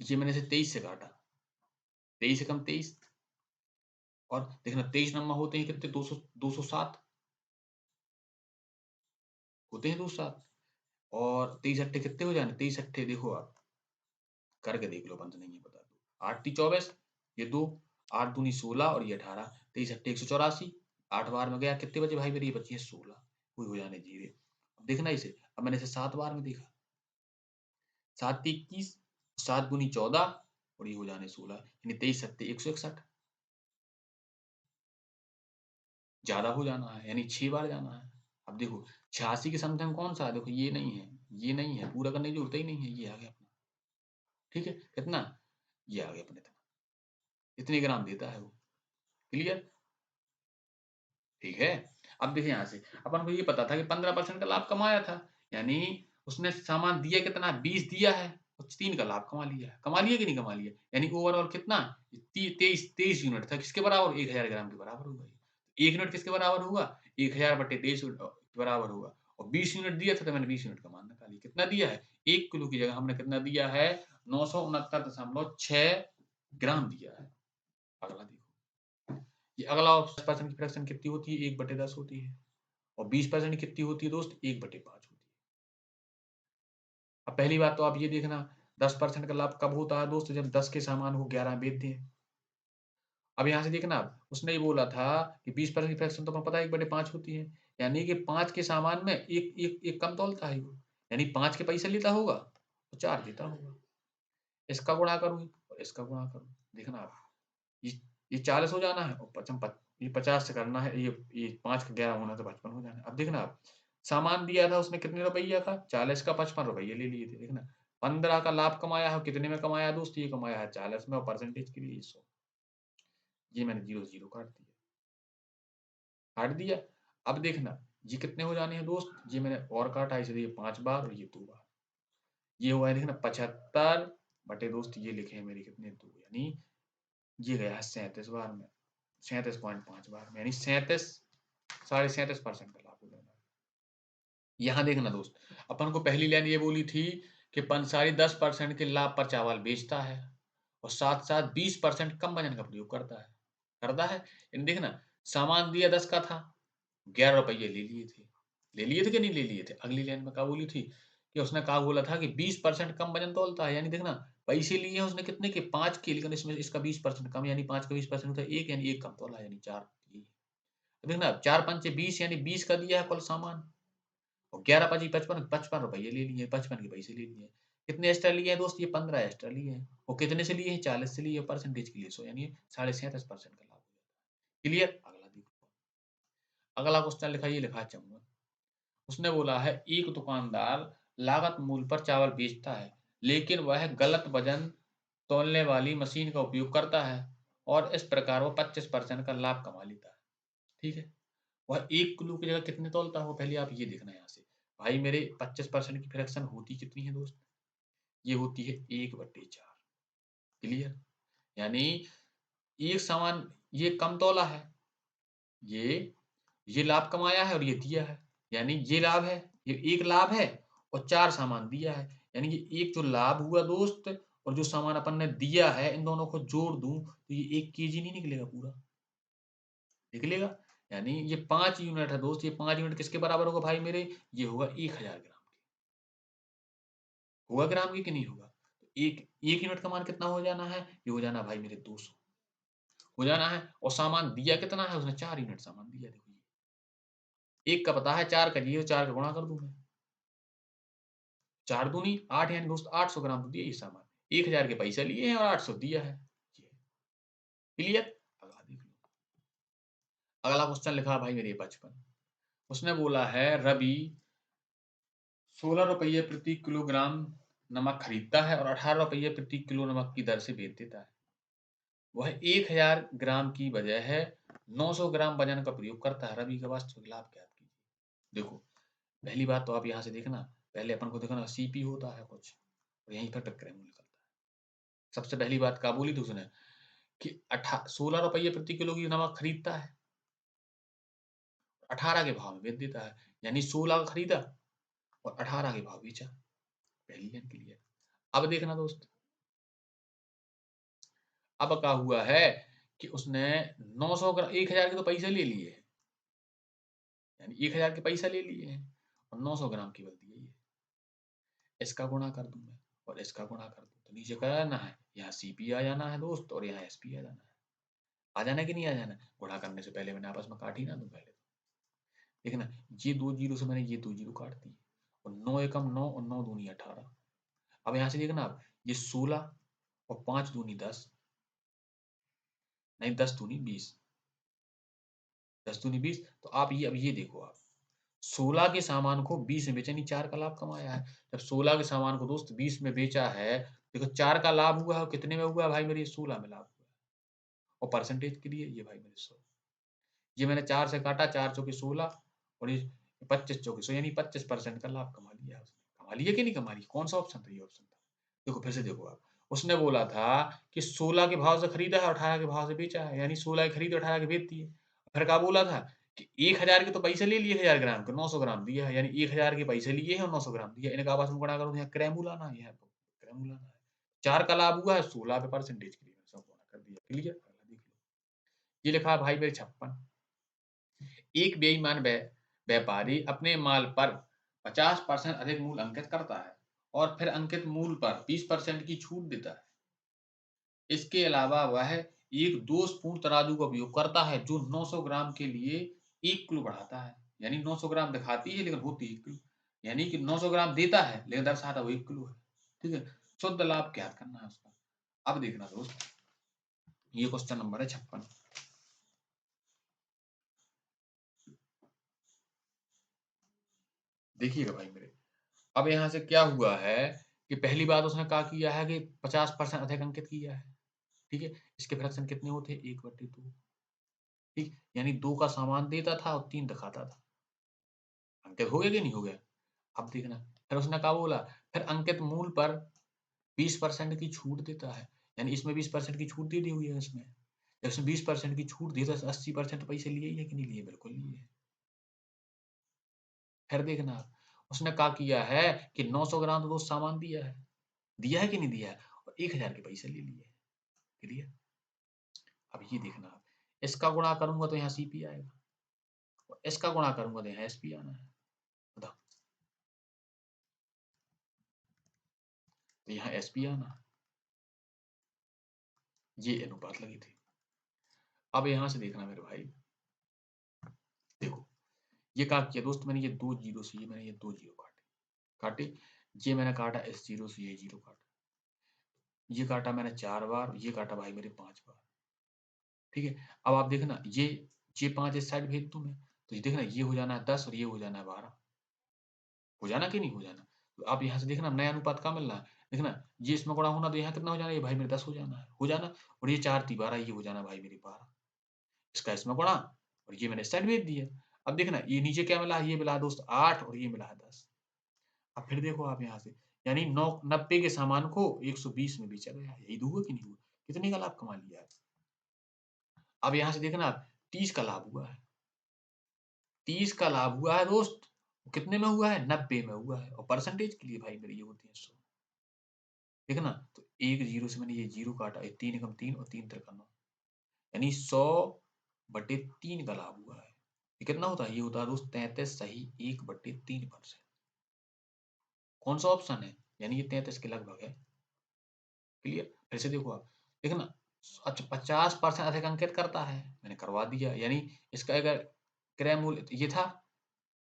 Speaker 1: ये मैंने से 23 से काटा, 23 से कम 23 और देखना 23 नंबर होते हैं कितने? 200 207 होते हैं 207 और 23 अट्ठे कितने हो जाने? 23 अट्ठे देखो आप करके देख लो, बंद नहीं है बता दो। 8 × 24 ये 2, 8 दूनी 16 और ये 18, 23 अट्ठे 184, 8 बार में गया, कितने बचे भाई मेरे? ये बची है 16, कोई हो जाने 0। अब देखना इसे, अब मैंने इसे 7 बार में देखा, 7 × 21, 7 दूनी 14 और ये हो जाने 16 यानी 23 सत्ते 161, ज्यादा हो जाना है यानी 6 बार जाना है। अब देखो 86 के समथिंग कौन सा है? देखो ये नहीं है, ये नहीं है, पूरा करने की जरूरत ही नहीं है, ये आ गया अपना। ठीक है, कितना? ये आ गया अपने इतना, इतने ग्राम देता है वो। क्लियर? ठीक है। अब देखिए यहाँ से अपन को ये पता था कि 15% का लाभ कमाया था, यानी उसने सामान दिया कितना? 20 दिया है और 3 का लाभ कमा लिया है। कमा लिया कि नहीं कमा लिया? यानी ओवरऑल कितना? 23 यूनिट था, किसके बराबर? 1000 ग्राम के बराबर होगा। 1 यूनिट किसके बराबर होगा? 1000 बटे 23 के बराबर होगा और 20 यूनिट दिया था तो मैंने 20 यूनिट का मान निकाली। कितना दिया है? 1 किलो की जगह हमने कितना दिया है? 969.6 ग्राम दिया है। अगला देखो, ये अगला 10% की फ्रैक्शन कितनी होती है? 1/10 होती है और 20% कितनी होती है दोस्त? 1/5 होती है। अब पहली बात तो आप ये देखना, 10% का लाभ कब होता है दोस्त? जब 10 के सामान को 11 बेच दें। अब यहाँ से देखना, उसने ये बोला था कि 20% की फ्रैक्शन तो हमें पता है 1/5 होती है, यानी कि 5 के सामान में एक एक एक कम तौलता है वो, यानी 5 के पैसे लेता होगा तो 4 देता होगा। इसका गुणा करूँ और इसका गुणा करूँ, देखना आप, ये ये 40 हो जाना है और ये 50 से करना है, ये 5 का 11 होना तो 55 हो जाना है। अब देखना आप, सामान दिया था उसने कितने रुपया का? 40 का 55 रुपये ले लिए थे। देखना 15 का लाभ कमाया है, कितने में कमाया है दोस्त? ये कमाया है 40 में और परसेंटेज के लिए 100। ये मैंने 0 0 काट दिया, काट दिया। अब देखना ये कितने हो जाने हैं दोस्त? ये मैंने और काटा, इसलिए 5 बार और ये 2 बार। ये हुआ है देखना 75 बटे दोस्त ये लिखे हैं मेरे कितने? 2, यानी ये गया है 37 बार में, 37.5 बार में, यानी 37 37.5% का लाभ हो जाना है। यहाँ देखना दोस्त, अपन को पहली लाइन ये बोली थी कि पंसारी 10% के लाभ पर चावल बेचता है और साथ साथ 20% कम वजन का प्रयोग करता है, इन देखना सामान दिया 10 का था, 11 रुपये ले लिए थे, कि नहीं ले लिए थे? अगली लाइन में क्या बोली थी कि उसने कहा बोला था कि 20% कम वजन तौलता है, यानी देखना पैसे लिए हैं उसने कितने के? 5 के, लेकिन इसमें इसका 20% कम, यानी 5 का 20% होता है 1, यानी 1 कम तौला, यानी 4। देखना 4 पंचे 20 यानी 20 का दिया है कुल सामान और 11 पची 55, 55 रुपये ले लिए, 55 के पैसे ले लिए। कितने एक्स्ट्रा लिए हैं दोस्त? ये 15 एक्स्ट्रा लिए हैं और कितने से लिए हैं? 40 से लिए, परसेंटेज के लिए 100, यानी 37.5% का लाभ हो जाता है। क्लियर? अगला देखो, अगला क्वेश्चन लिखा, ये लिखा है 54। उसने बोला है एक दुकानदार लागत मूल्य पर चावल बेचता है, लेकिन वह गलत वजन तौलने वाली मशीन का उपयोग करता है और इस प्रकार वह 25% का लाभ कमा लेता है। ठीक है, वह 1 किलो की जगह कितने तौलता हो? पहले आप ये देखना यहाँ से, भाई मेरे 25% की फ्रैक्शन होती कितनी है दोस्त? ये होती है 1/4। क्लियर? यानी एक सामान ये कम तौला है, ये ये लाभ कमाया है और ये दिया है, यानी ये लाभ है, ये एक लाभ है और 4 सामान दिया है, यानी कि एक जो लाभ हुआ दोस्त और जो सामान अपन ने दिया है, इन दोनों को जोड़ दूं तो ये 1 केजी नहीं निकलेगा पूरा, निकलेगा। यानी ये 5 यूनिट है दोस्त, ये 5 यूनिट किसके बराबर होगा भाई मेरे? ये होगा 1000 ग्राम के। होगा ग्राम की कि नहीं होगा? एक यूनिट का मान कितना हो जाना है, ये हो जाना भाई मेरे 200 हो जाना है। और सामान दिया कितना है, उसने 4 यूनिट सामान दिया। देखो ये 1 का पता है, 4 का दिए, 4 का गुणा कर दूं मैं, 4 दूनी 8 यानी दोस्त 800 ग्राम तो दिया ये सामान। 1000 के पैसे लिए हैं और 800 दिया है। क्लियर? अगला देख लो। अगला क्वेश्चन लिखा भाई मेरे 55। उसने बोला है रवि 16 रुपये प्रति किलोग्राम नमक खरीदता है और 18 रुपये प्रति किलो नमक की दर से बेच देता है। वह 1000 ग्राम की बजाय 900 ग्राम वजन का प्रयोग करता है। रवि का वास्तविक लाभ ज्ञात कीजिए। देखो पहली बात तो आप यहाँ से देखना, पहले अपन को देखना सीपी होता है कुछ और यहीं पर टक्कर मूल्य निकलता है। सबसे पहली बात क्या बोली थी उसने कि 16 रुपये प्रति किलो की नमक खरीदता है, 18 के भाव में बेच देता है, यानी 16 का खरीदा और 18 के भाव बेचा। पहली लाइन क्लियर। अब देखना दोस्त, अब क्या हुआ है कि उसने 900 ग्राम 1000 के तो पैसे ले लिए हैं, यानी 1000 के पैसा ले लिए हैं और 900 ग्राम केवल दिए है। इसका गुणा कर दूं मैं और इसका गुणा कर दूं तो नीचे क्या आना है, यहाँ सीपी आ जाना है दोस्त और यहाँ एसपी आ जाना है। आ जाना कि नहीं आ जाना? गुणा करने से पहले मैंने आपस में काट ही ना दूं पहले। देखना ये 2 जीरो से मैंने ये 2 जीरो काट दी और 9 एकम 9 और 9 दूनी 18। अब यहाँ से देखना आप ये 16 और 5 दूनी 10, नहीं 10 दूनी 20, 10 दूनी 20। तो आप ये अब ये देखो आप 16 के सामान को 20 में बेचा, नहीं 4 का लाभ कमाया है। जब 16 के सामान को दोस्त 20 में बेचा है, देखो 4 का लाभ हुआ है, कितने में हुआ है भाई मेरे 16 में लाभ हुआ है। और परसेंटेज के लिए ये भाई मेरे 100, ये मैंने 4 से काटा, 4 चौके 16 और ये 25 चौके 100, यानी 25% का लाभ कमा लिया उसने। कमा लिया कि नहीं कमा लिया? कौन सा ऑप्शन था? ये ऑप्शन था। देखो फिर से देखो आप, उसने बोला था कि 16 के भाव से खरीदा है और 18 के भाव से बेचा है, यानी 16 के खरीद 18 के बेच दिए। फिर क्या बोला था कि 1000 के तो पैसे ले लिए 1000 ग्राम के, 900 ग्राम दिया है, यानी 1000 के पैसे लिए हैं और 900 ग्राम दिया है। इनका आपस में गुणा करो, यहाँ क्रैमूल आना है, यहाँ क्रैमूल आना है। 4 का लाभ हुआ है, 16 पे परसेंटेज के लिए मैंने सब गुणा कर दिया। क्लियर? देख लो ये लिखा है भाई मेरे 56। एक बेईमान व्यापारी अपने माल पर 50% अधिक मूल्य अंकित करता है और फिर अंकित मूल्य पर 20% की छूट देता है। इसके अलावा वह एक दोषपूर्ण तराजू का उपयोग करता है जो 900 ग्राम के लिए 1 किलो बढ़ाता है, यानी 900 ग्राम दिखाती है लेकिन होती 1 किलो, यानी कि 900 ग्राम देता है लेकिन दर्शाता वो 1 किलो है। ठीक है, शुद्ध लाभ ज्ञात करना है उसका। अब देखना दोस्त, ये क्वेश्चन नंबर है 56। देखिएगा भाई मेरे, अब यहाँ से क्या हुआ है कि पहली बात उसने क्या किया है कि 50% अधिक अंकित किया है। ठीक है, इसके फ्रैक्शन कितने होते हैं? 1/2। ठीक, यानी 2 का सामान देता था और 3 दिखाता था। अंकित हो गया कि नहीं हो गया? अब देखना फिर उसने क्या बोला, फिर अंकित मूल्य पर 20% की छूट देता है, यानी इसमें 20% की छूट दे दी हुई है इसमें। जब इसमें 20% की छूट दी तो 80% पैसे लिए ही है कि नहीं लिए? बिल्कुल लिए है। फिर देखना उसने क्या किया है कि 900 ग्राम तो सामान दिया है कि नहीं दिया है, और 1000 के पैसे ले लिए। क्लियर? अब ये देखना आप, इसका गुणा करूंगा तो यहाँ सीपी आएगा और इसका गुणा करूंगा तो यहाँ एसपी आना है। बताओ, तो यहाँ एसपी आना है। ये अनुपात लगी थी। अब यहाँ से देखना मेरे भाई, देखो ये क्या किया दोस्त, मैंने ये 2 जीरो से मैंने ये 2 जीरो काटे, ये मैंने काटा इस जीरो से ये जीरो काटा, ये काटा मैंने 4 बार, ये काटा भाई मेरे 5 बार। ठीक है, अब आप देखना ये 5 इस साइड भेज दूं मैं, तो ये देखना ये हो जाना है 10 और ये हो जाना है 12। हो जाना कि नहीं हो जाना? तो आप यहाँ से देखना नया अनुपात क्या मिल रहा है, देखना ये इसमें गुणा होना तो यहाँ कितना हो जाना है, ये भाई मेरे 10 हो जाना है, हो जाना। और ये 4 × 12, ये हो जाना भाई मेरे 12। इसका इसमें गुणा और ये मैंने इस साइड भेज दिया। अब देखना ये नीचे क्या मिला है, ये मिला है दोस्त 8 और ये मिला है 10। अब फिर देखो आप यहाँ से, यानी 90 के सामान को 120 में बेचा गया है। यही तो हुआ कि नहीं हुआ? कितने का लाभ कमा लिया है? अब यहाँ से देखना आप 30 का लाभ हुआ है, 30 का लाभ हुआ है दोस्त। कितने में हुआ है? 90 में हुआ है। और परसेंटेज के लिए भाई मेरी ये होती है 100। देखना तो 1 जीरो से मैंने ये जीरो काटा, 3 एकम 3 और 3 त्रिका 9, यानी 100/3 का लाभ हुआ है। ये कितना होता है? ये होता है दोस्त 33 सही 1/3%। कौन सा ऑप्शन है? यानी ये 33 के लगभग है। क्लियर? फिर से देखो आप, देखो ना, अच्छा 50% अधिक अंकित करता है, मैंने करवा दिया, यानी इसका अगर क्रय मूल्य ये था,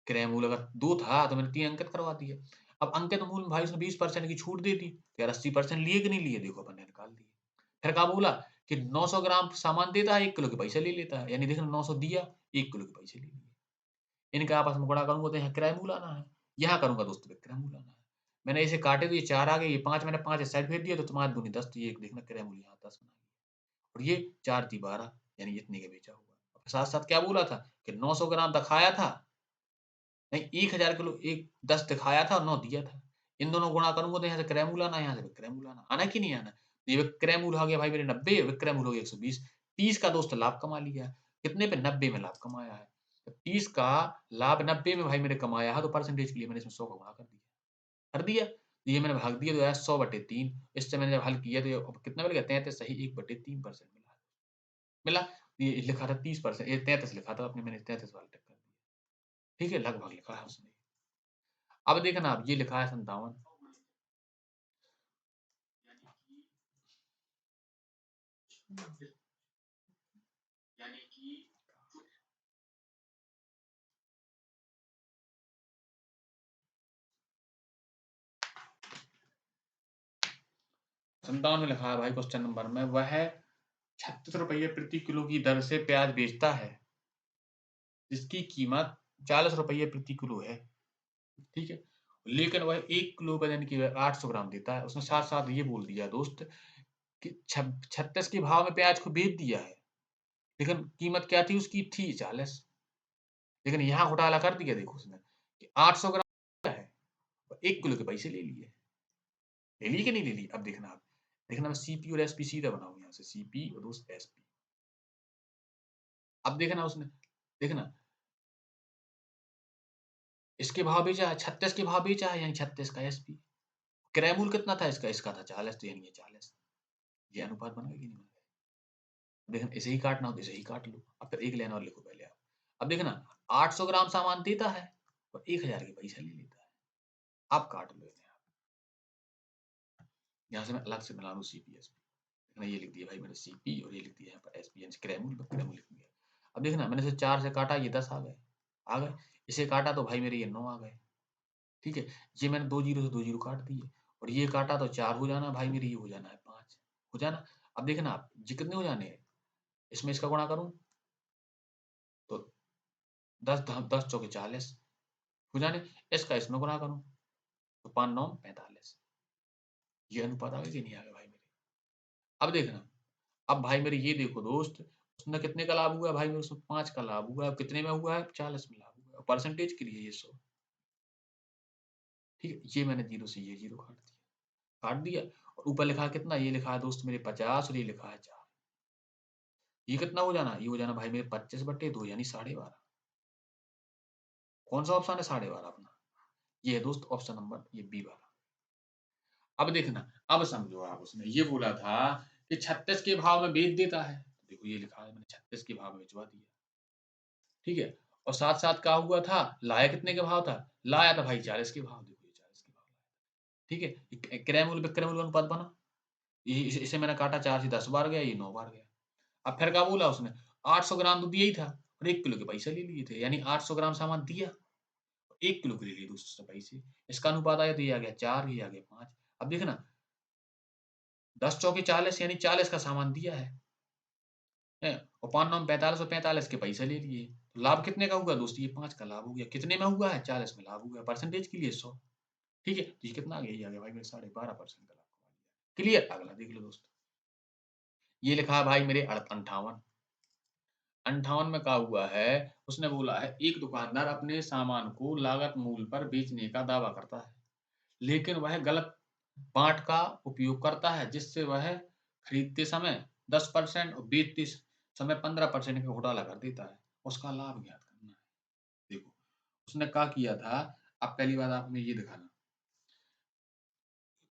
Speaker 1: क्रय मूल्य अगर 2 था तो मैंने 3 अंकित करवा दिए। अब अंकित मूल्य में भाई उसने 20% की छूट दे दी, तो यार 80% लिए कि नहीं लिए? देखो अपन ने निकाल दिए। फिर क्या बोला कि 900 ग्राम सामान देता है, 1 किलो के पैसे ले लेता है, यानी देखो 900 दिया, 1 किलो के पैसे ले लिए। इनका आपस में गुणा करूँगा तो यहाँ किराया मूल आना है, यहाँ करूँगा दोस्तों विक्रय मूल आना है। मैंने इसे काटे तो ये 4 आ गए, ये 5 मैंने 5 इस साइड भेज दिया तो तुम्हारे दूनी 10, तो ये देखना किराया मूल यहाँ 10 बना गया। और ये 4 ती 12, यानी इतने का बेचा हुआ। साथ-साथ क्या बोला था कि 900 ग्राम दिखाया था, नहीं 1000 किलो, एक 10 दिखाया था और 9 दिया था। इन दोनों गुणा करूँगा तो यहाँ से क्रय मूल आना है, यहाँ से विक्रय मूल आना। आना कि नहीं आना? ये विक्रय मूल आ गया भाई मेरे 90, विक्रय मूल हो गया 120। 30 का दोस्त लाभ कमा लिया। कितने पे? 90 में लाभ कमाया है। तो 30 का लाभ 90 में भाई मेरे कमाया है, तो परसेंटेज के लिए मैंने इसमें 100 का गुणा कर दिया। कर दिया? तो ये मैंने भाग दिया तो आया 100/3। इससे मैंने जब हल किया तो ये अब कितना मिल गया? 33 सही 1/3% मिला। मिला? ये लिखा था 30%, ये 33 लिखा था आपने, मैंने 33 वाला टिक कर दिया। ठीक है? लगभग लिखा है उसने। अब देखना आप, ये लिखा है 57। यानी कि 57 में लिखा है भाई क्वेश्चन नंबर में, वह 36 रुपये प्रति किलो की दर से प्याज बेचता है, जिसकी कीमत 40 रुपये प्रति किलो है। ठीक है? लेकिन वह 1 किलो वजन की 800 ग्राम देता है। उसने साथ-साथ ये बोल दिया दोस्त कि 36 के भाव में प्याज को बेच दिया है, लेकिन कीमत क्या थी उसकी? थी 40। लेकिन यहाँ घोटाला कर दिया देखो उसने कि 800 ग्राम है और 1 किलो के पैसे ले लिए। ले ली कि नहीं ले ली? अब देखना आप। देखना मैं सीपी और एसपी सीधा बनाऊँ यहाँ से, सीपी और दोस्त एसपी। अब देखना उसने, देखना इसके भाव बेचा है, 36 के भाव बेचा है, यानी 36 का एसपी। क्रय मूल्य कितना था इसका? इसका था 40, तो यानी ये 40। ये अनुपात बन गया कि नहीं बन गया? देखना इसे ही काटना हो तो इसे ही काट लो। अब फिर एक लाइन और लिखो पहले आप। अब देखना 800 ग्राम सामान देता है और 1000 के पैसा ले लेता है। आप काट लो इन्हें आप। यहाँ से मैं अलग से बना लूँ सीपी एसपी। देखना ये लिख दिया भाई मैंने सीपी और ये लिख दिया यहाँ पर एसपी, यानी क्रय मूल्य लिख दिया। अब देखना मैंने इसे 4 से काटा, ये 10 आ गए, आ गए। इसे काटा तो भाई मेरे ये 9 आ गए। ठीक है? ये मैंने 2 जीरो से 2 जीरो काट दिए और ये काटा तो 4 हो जाना भाई मेरे, ये हो जाना है 5। हो जाना? अब देखना आप, ये कितने हो जाने हैं? इसमें इसका गुणा करूँ तो 10 चौके 40 हो जाने। इसका इसमें गुणा करूँ तो 5 9 45। ये अनुपात आ गया कि नहीं आ गया भाई मेरे? अब देखना, अब भाई मेरे ये देखो दोस्त, उसमें कितने का लाभ हुआ भाई मेरे? उसमें 5 का लाभ हुआ है। अब कितने में हुआ है? 40 में लाभ हुआ है। परसेंटेज के लिए ये 100। ठीक है? ये मैंने 0 से ये 0 काट दिया। काट दिया और ऊपर लिखा है कितना? ये लिखा है दोस्त मेरे 50 और ये लिखा है 4। ये कितना हो जाना? ये हो जाना भाई मेरे 25/2 यानी 12.5। कौन सा ऑप्शन है 12.5 अपना? ये है दोस्त ऑप्शन नंबर ये बी वाला। अब देखना, अब समझो आप, उसने ये बोला था कि 36 के भाव में बेच देता है। देखो ये लिखा है मैंने 36 के भाव में बेचवा दिया। ठीक है? और साथ-साथ क्या हुआ था? लाया कितने के भाव था? लाया था भाई 40 के भाव। देखो ये 40 के भाव लाया। ठीक है? क्रय मूल्य विक्रय मूल्य अनुपात बना। ये इसे मैंने काटा 4 से 10 बार गया, ये 9 बार गया। अब फिर क्या बोला उसने? 800 ग्राम तो दिया ही था और 1 किलो के पैसे ले लिए थे, यानी 800 ग्राम सामान दिया, 1 किलो के ले लिए दोस्तों से पैसे। इसका अनुपात आया तो ये आ गया 4, ये आ गया 5। अब देखना 10 चौके 40 यानी 40 का सामान दिया है, हैं? और 5 9 45 और 45 के पैसे ले लिए। तो लाभ कितने का हुआ दोस्त? ये 5 का लाभ हो गया। कितने में हुआ है? 40 में लाभ हुआ है। परसेंटेज के लिए 100। ठीक है? तो ये कितना आ गया? ये आ गया भाई मेरे 12.5% का लाभ कमा लिया। क्लियर? अगला देख लो दोस्त। ये लिखा है भाई मेरे 58। 58 में क्या हुआ है? उसने बोला है एक दुकानदार अपने सामान को लागत मूल्य पर बेचने का दावा करता है, लेकिन वह गलत बाँट का उपयोग करता है, जिससे वह खरीदते समय 10% और बेचते समय 15% का घोटाला कर देता है। उसका लाभ ज्ञात करना है। देखो, उसने क्या किया था, अब पहली बात आप हमें ये दिखाना,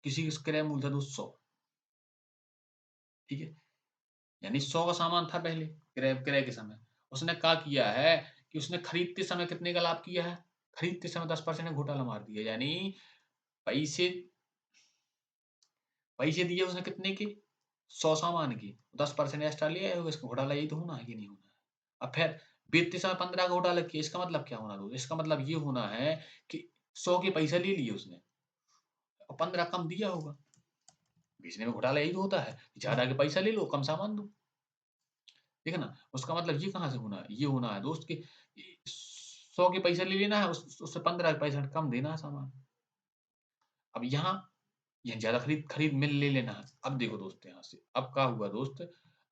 Speaker 1: किसी का क्रय मूल्य था 200, ठीक है? यानी 100 का सामान था पहले क्रय क्रय के समय। उसने क्या किया है कि उसने खरीदते समय कितने का लाभ किया है? खरीदते समय 10% का घोटाला मार दिया, यानी पैसे पैसे दिए उसने कितने के, 100 सामान के, 10% एक्स्ट्रा ले आए होगा, इसका घोटाला यही तो होना है कि नहीं होना है। अब फिर बेचते समय 15 का घोटाला किया, इसका मतलब क्या होना दोस्त? इसका मतलब ये होना है कि 100 के पैसे ले लिए उसने और 15 कम दिया होगा। बेचने में घोटाला यही तो होता है, ज़्यादा के पैसा ले लो, कम सामान दो। ठीक है ना? उसका मतलब ये कहाँ से होना है? ये होना है दोस्त कि 100 के पैसे ले लेना है, उससे 15% कम देना है सामान। अब यहाँ ज़्यादा खरीद में ले लेना है। अब देखो दोस्त यहाँ से, अब क्या हुआ दोस्त?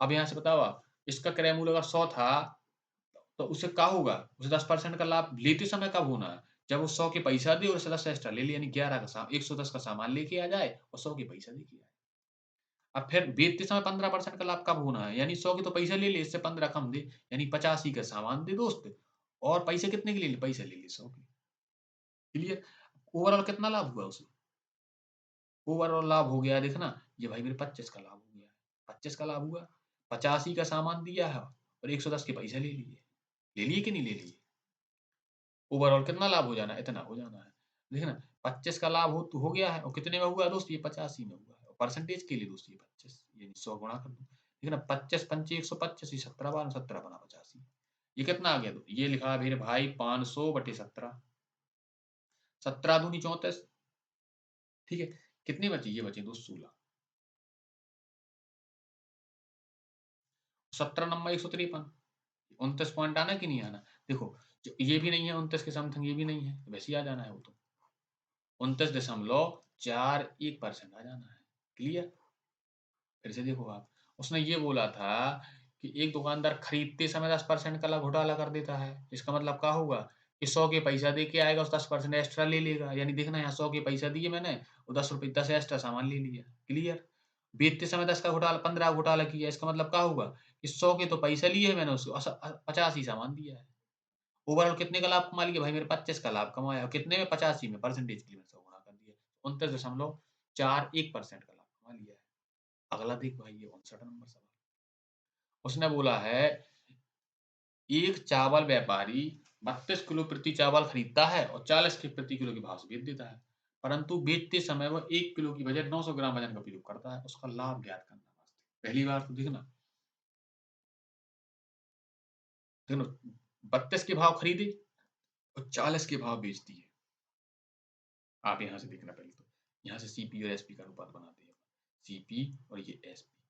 Speaker 1: अब यहाँ से बताओ आप, इसका क्रय मूल्य अगर 100 था, तो उससे क्या होगा? उसे 10% का लाभ लेते समय कब होना है? जब वो 100 के पैसा दे और उससे 10 एक्स्ट्रा ले ले, यानी 11 का 110 का सामान लेके आ जाए और 100 के पैसा दे के आए। अब फिर बेचते समय 15% का लाभ कब होना है? यानी 100 के तो पैसे ले लिए, इससे 15 कम दे, यानी 85 का सामान दे दोस्त, और पैसे कितने के ले लिए? पैसे ले लिए 100 के। क्लियर? ओवरऑल कितना लाभ हुआ उसे? ओवरऑल लाभ हो गया, देखना, ये भाई मेरे 25 का लाभ हो गया। 25 का लाभ हुआ, 85 का सामान दिया है और 110 के पैसे ले लिए। ले लिए कि नहीं ले लिए? ओवरऑल कितना लाभ हो जाना है? इतना हो जाना है। देखना, 25 का लाभ हो गया है और कितने में हुआ दोस्त? ये 85 में हुआ है। और परसेंटेज के लिए दोस्त ये 25, यानी 100 गुणा कर दो। देखना, 25 पंचे 125, ये 17 बार 17 बना 85। ये कितना आ गया? ये लिखा है मेरे भाई 500/17। 17 दूनी 34। ठीक है, कितनी बची? ये बची दोस्त 16। 17 नंबर 153। 29 पॉइंट आना कि नहीं आना? देखो, ये भी नहीं है 29 के समथिंग, ये भी नहीं है, वैसे ही आ जाना है वो तो। 29.41% आ जाना है। क्लियर? फिर से देखो आप, उसने ये बोला था कि एक दुकानदार खरीदते समय 10% का घोटाला कर देता है। इसका मतलब क्या होगा कि 100 के पैसा दे के आएगा, उस 10% एक्स्ट्रा ले लेगा। यानी देखना, यहाँ 100 के पैसा दिए मैंने और 10 रुपए 10 एक्स्ट्रा सामान ले लिया। क्लियर? बेचते समय 10 का घोटाला, 15 घोटाला किया। इसका मतलब क्या होगा कि 100 के तो पैसा लिए है मैंने, उसको 50 ही सामान दिया है। ओवरऑल कितने का लाभ कमा लिया भाई? मेरे 25 का लाभ कमाया और कितने में? 85 में। परसेंटेज के लिए मैंने 100 गुणा कर दिया, 29.41% का लाभ कमा लिया है। अगला देख भाई, ये 59 नंबर सवाल। उसने बोला है, एक चावल व्यापारी 32 किलो प्रति चावल खरीदता है और 40 के प्रति किलो के भाव से बेच देता है, परंतु बेचते समय वह 1 किलो की बजाय 900 ग्राम वजन का प्रयोग करता है। उसका लाभ ज्ञात करना वास्ते। पहली बार तो देखना, 32 के भाव खरीदे और 40 के भाव बेच दिए। आप यहाँ से देखना, पहले तो यहाँ से सीपी और एसपी का अनुपात बनाते हैं। सीपी और ये एसपी।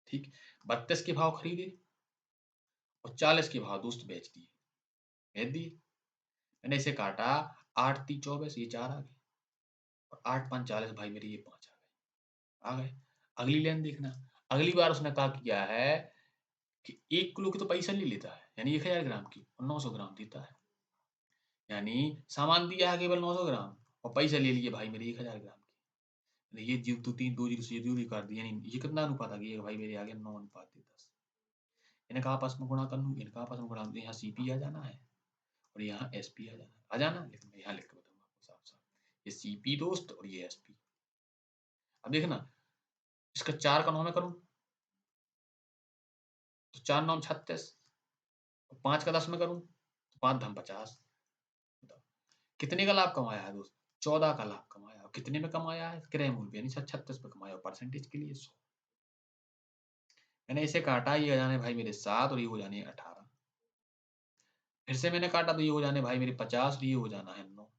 Speaker 1: ठीक, 32 के भाव खरीदे और 40 के भाव दोस्त बेच दिए। बेच दिए, मैंने इसे काटा, 8 3 24, ये 4 आ गए और 8 5 40 भाई मेरे, ये 5 आ गए। अगली लाइन देखना, अगली बार उसने क्या किया है कि 1 किलो की तो पैसा ले लेता है, यानी 1000 ग्राम की, और 900 ग्राम देता है। यानी सामान दिया है केवल 900 ग्राम और पैसा ले लिए भाई मेरे 1000 ग्राम की। ये जीरो तो 3 2 जीरो से जीरो ही काट दिया, यानी ये कितना अनुपात आ गया भाई मेरे? आ गया 9:10। इनका आपस में गुणा कर लूँ, इनका आपस में गुणा, यहाँ सीपी आ जाना है और यहाँ एसपी आ जाना। लेकिन मैं यहाँ लिख के बताऊंगा आपको साफ साफ, ये सीपी दोस्त और ये एसपी। अब देखना, इसका 4 का 9 में करूँ तो 4 9 36, 5 का 10 में करूँ तो 5 धम 50। बताओ कितने का लाभ कमाया है दोस्त? 14 का लाभ कमाया। और कितने में कमाया है? क्रय मूल्य यानी 36 पे कमाया। परसेंटेज के लिए 100। मैंने इसे काटा, ये हो जाने भाई मेरे 7 और ये हो जाने 18। फिर से मैंने काटा तो ये हो जाने भाई मेरे 50 और ये हो जाना है 9।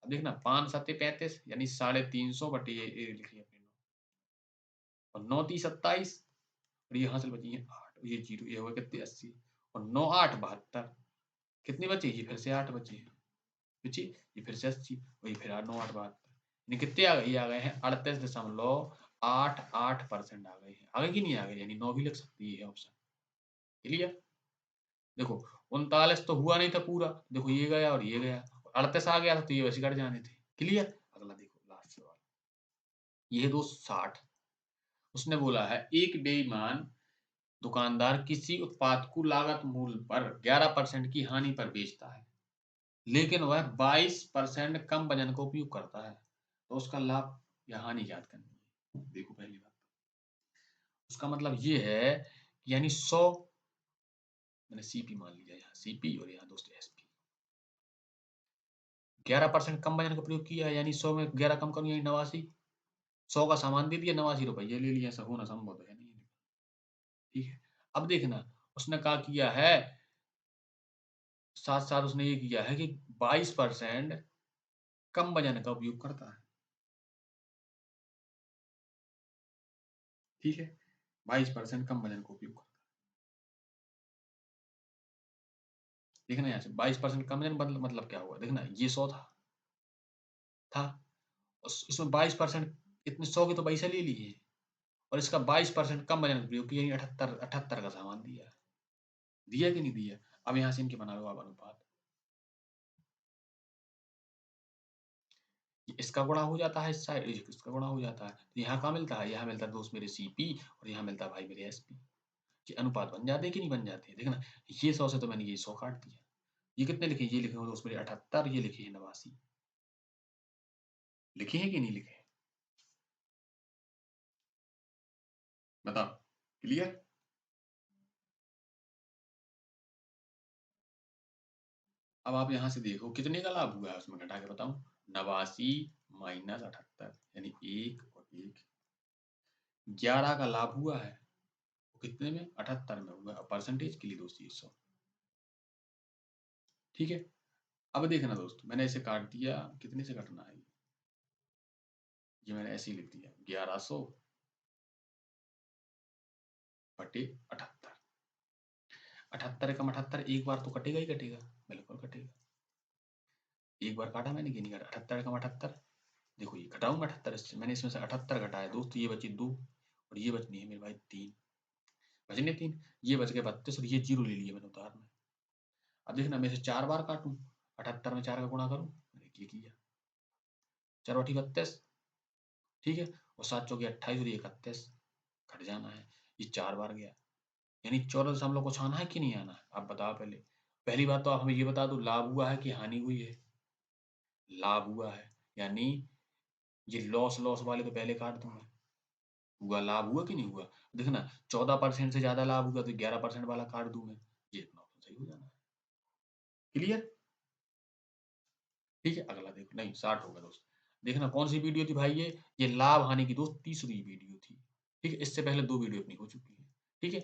Speaker 1: अब देखना, 5 7 35, यानी 350 बटे ये लिखिए अपने 9, और 9 3 27 और ये हासिल बची है 8, ये 0, ये हो गया कितने 80, और 9 8 72। कितनी बची? ये फिर से 8 बची, बची, ये फिर से 80 और ये फिर 8 9 8 72। यानी कितने आ गए? ये आ गए हैं 38.88% आ गए हैं। आगे की नहीं आ गए, यानी 9 भी लग सकती है ऑप्शन। क्लियर? देखो, 39 तो हुआ नहीं था पूरा, देखो ये गया और ये गया, 38 आ गया था तो ये वैसे कट जाने थे। क्लियर? अगला देखो, लास्ट सवाल, ये दो 60। उसने बोला है, एक बेईमान दुकानदार किसी उत्पाद को लागत मूल्य पर 11% की हानि पर बेचता है, लेकिन वह 22% कम वजन का उपयोग करता है, तो उसका लाभ या हानि ज्ञात करनी है। देखो पहली बात, उसका मतलब ये है, यानी 100, मैंने सीपी मान लिया, यहाँ सीपी और यहाँ दोस्तों एसपी। 11% कम वजन का प्रयोग किया है, यानी 100 में 11 कम करूँ यानी 89। 100 का सामान दे दिया, 89 रुपये ले लिया, ऐसा होना संभव तो है नहीं। ठीक है, अब देखना उसने क्या किया है, साथ साथ उसने ये किया है कि 22% कम वजन का उपयोग करता है। ठीक है, 22% कम वजन का उपयोग करता है। देखना यहाँ से 22% कम वजन मतलब क्या हुआ, देखना ये 100 था इसमें 22% इतने 100 के तो पैसे ले लिए और इसका 22% कम वजन का प्रयोग किया, यानी 78 का सामान दिया। दिया कि नहीं दिया? अब यहाँ से इनके बना लो आप अनुपात। इसका गुणा हो जाता है इस साइड, इसका गुणा हो जाता है, तो यहाँ क्या मिलता है, यहाँ मिलता है दोस्त मेरे Cp और यहाँ मिलता है भाई मेरे Sp। ये अनुपात बन जाते हैं कि नहीं बन जाते हैं? देखना ये 100 से तो मैंने ये 100 काट दिया, ये कितने लिखे, ये लिखे दोस्त मेरे 78, ये लिखे हैं 89। लिखे हैं कि नहीं लिखे? बताओ, क्लियर? अब आप यहाँ से देखो कितने का लाभ हुआ है, उसमें घटा के बताऊं, 89 माइनस 78, यानी 1 और 1, 11 का लाभ हुआ है। कितने में? 78 में हुआ। परसेंटेज के लिए दोस्त ये 100। ठीक है, अब देखना दोस्त, मैंने इसे काट दिया, कितने से कटना है, ये मैंने ऐसे ही लिख दिया 1100 बटे 78। 78 कम 78 एक बार तो कटेगा ही कटेगा, बिल्कुल कटेगा। एक बार काटा मैंने, नहीं काटा, 78 कम 78, देखो ये घटाऊं 78 इससे, मैंने इसमें से 78 घटाया दोस्त, ये बची 2 और ये बचनी है मेरे भाई 3, बचने 3, ये बच गए 32 और ये 0 ले लिए मैंने उतार में। अब देखना मैं इसे 4 बार काटूं, 78 में 4 का गुणा करूं, मैंने ये किया, 4 बटी 32, ठीक है, और 7 चौके 28 और 31, घट जाना है, ये 4 बार गया, यानी 14 कुछ आना है कि नहीं आना है, आप बताओ पहले। पहली बात तो आप हमें ये बता दो, लाभ हुआ है कि हानि हुई है? लाभ हुआ है, यानी ये लॉस लॉस वाले तो पहले काट दूंगा, हुआ लाभ हुआ कि नहीं हुआ? देखना 14% से ज्यादा लाभ हुआ तो 11% वाला काट दूं मैं, ये इतना तो सही हो जाना है। क्लियर? ठीक है, अगला देखो, नहीं 60 होगा दोस्त। देखना कौन सी वीडियो थी भाई, ये लाभ हानि की दोस्त तीसरी वीडियो थी। ठीक है, इससे पहले 2 वीडियो अपनी हो चुकी है। ठीक है,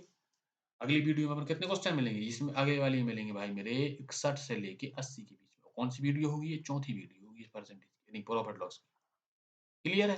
Speaker 1: अगली वीडियो में अपन कितने क्वेश्चन मिलेंगे, इसमें आगे वाली में मिलेंगे भाई मेरे 61 से लेके 80 के बीच में। कौन सी वीडियो होगी? ये चौथी वीडियो होगी परसेंटेज यानी प्रॉफिट लॉस की। क्लियर है?